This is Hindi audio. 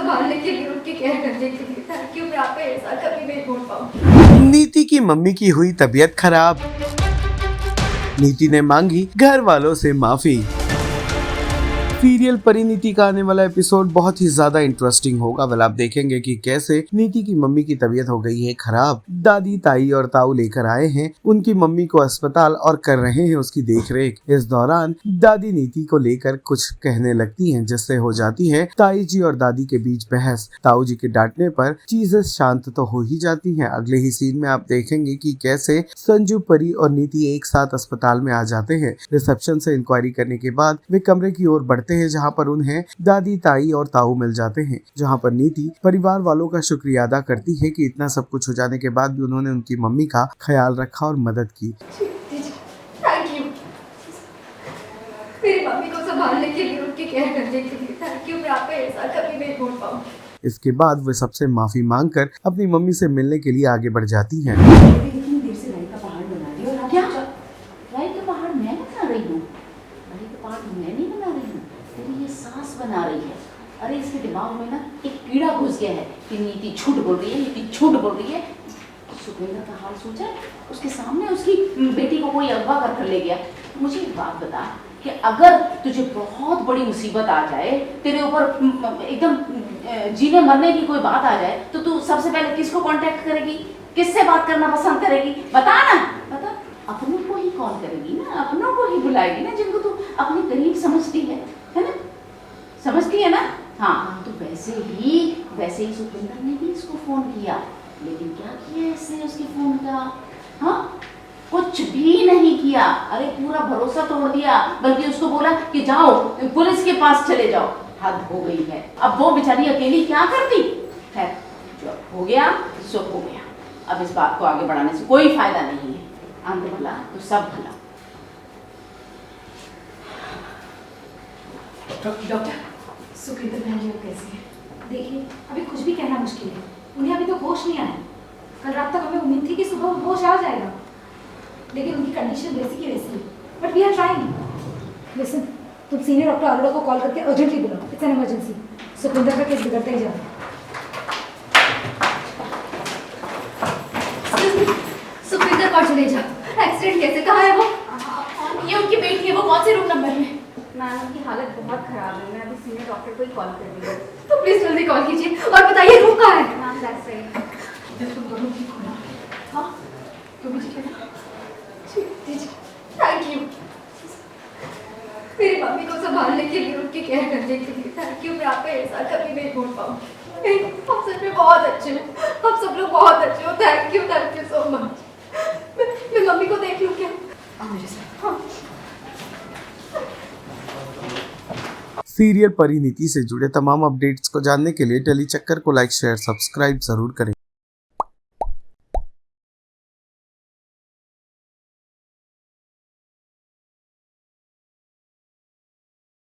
संभालने के लिए, उनकी केयर करने के लिए। थैंक यू, मैं आपका एहसान कभी नहीं भूल पाऊंगी। नीति की मम्मी की हुई तबीयत खराब। नीति ने मांगी घर वालों से माफी। सीरियल परिणीति का आने वाला एपिसोड बहुत ही ज्यादा इंटरेस्टिंग होगा। वेल आप देखेंगे कि कैसे नीति की मम्मी की तबीयत हो गई है खराब। दादी, ताई और ताऊ लेकर आए हैं उनकी मम्मी को अस्पताल और कर रहे हैं उसकी देखरेख। इस दौरान दादी नीति को लेकर कुछ कहने लगती हैं, जिससे हो जाती है ताई जी और दादी के बीच बहस। ताऊ जी के डांटने पर चीजें शांत तो हो ही जाती हैं। अगले ही सीन में आप देखेंगे कि कैसे संजू, परी और नीति एक साथ अस्पताल में आ जाते हैं। रिसेप्शन से इंक्वायरी करने के बाद वे कमरे की ओर बढ़ते हैं, जहां पर उन्हें दादी, ताई और ताऊ मिल जाते हैं। जहां पर नीति परिवार वालों का शुक्रिया अदा करती है कि इतना सब कुछ हो जाने के बाद भी उन्होंने उनकी मम्मी का ख्याल रखा और मदद की। थैंक यू मेरी मम्मी को संभालने के लिए, उनकी केयर करने के लिए। थैंक यू, मैं आपका एहसान कभी नहीं भूल पाऊंगी। इसके बाद वे सबसे माफी मांगकर अपनी मम्मी से मिलने के लिए आगे बढ़ जाती हैं। इतनी देर से राई का पहाड़ बना रही हो। क्या राई का पहाड़ मैं बना रही हूँ? राई का पहाड़ मैं नहीं बना रही हूँ, तेरी ये सास बना रही है। अरे इसके दिमाग में ना एक कीड़ा घुस गया है कि नीति झूठ बोल रही है, नीति झूठ बोल रही है। सुखविंदर का हाल सोचा, उसके सामने उसकी बेटी को कोई अगवा कर ले गया। मुझे एक बात बता कि अगर तुझे बहुत बड़ी मुसीबत आ जाए, तेरे ऊपर एकदम जीने मरने की कोई बात आ जाए, तो तू सबसे पहले किसको कांटेक्ट करेगी? किससे बात करना पसंद करेगी? बता ना, बता। अपनों को ही कॉल करेगी ना, अपनों को ही बुलाएगी ना, जिनको तू अपने करीब समझती है ना? समझती है ना? हाँ, तो वैसे ही सुखविंदर ने भी इसको फोन किया, लेकिन क्या किया इसने उसके फोन का? हाँ, कुछ भी नहीं किया। अरे पूरा भरोसा तोड़ दिया, बल्कि उसको बोला कि जाओ पुलिस के पास चले जाओ। हद हो गई है। अब वो बेचारी अकेली क्या करती? खैर, जो हो गया सो हो गया। अब इस बात को आगे बढ़ाने से कोई फायदा नहीं है। अंत भला तो सब भला। डॉक्टर, सुखविंदर बहन जी कैसी है? देखिए, अभी कुछ भी कहना मुश्किल है। उन्हें अभी तो होश नहीं आया। कल रात तक हमें उम्मीद थी कि सुबह होश आ जाएगा, लेकिन उनकी कंडीशन वैसी की वैसी है। But we are trying. Listen, तुम सीनियर डॉक्टर अरोड़ा को कॉल करके अर्जेंटली बुलाओ। It's an emergency. सुखविंदर का केस बिगड़ता ही जा रहा है। सुखविंदर को चले जाओ। एक्सीडेंट कैसे, कहाँ है वो? ये उनकी बेटी है, वो कौन से रूम नंबर में? मैम, उनकी हालत बहुत खराब है। मैं अभी सीनियर डॉक्टर को ही कॉल कर रही हूँ। तो प्लीज जल्दी कॉल कीजिए और बताइए रूम कहाँ है। Ma'am that's right. तुम दोनों ठीक हो ना? हाँ, तुम भी ठीक है ना? थैंक यू मेरी मम्मी को संभालने के लिए, उनकी केयर करने के लिए। थैंक यू, मैं आपका एहसान कभी नहीं भूल पाऊंगी। आप सच में बहुत अच्छे हो, आप सब लोग बहुत अच्छे हो। Thank you so much. मैं मम्मी को देख लूँ क्या? मेरे साथ। हाँ। सीरियल परिणीति से जुड़े तमाम अपडेट्स को जानने के लिए डेली चक्कर को लाइक, शेयर, सब्सक्राइब जरूर करें।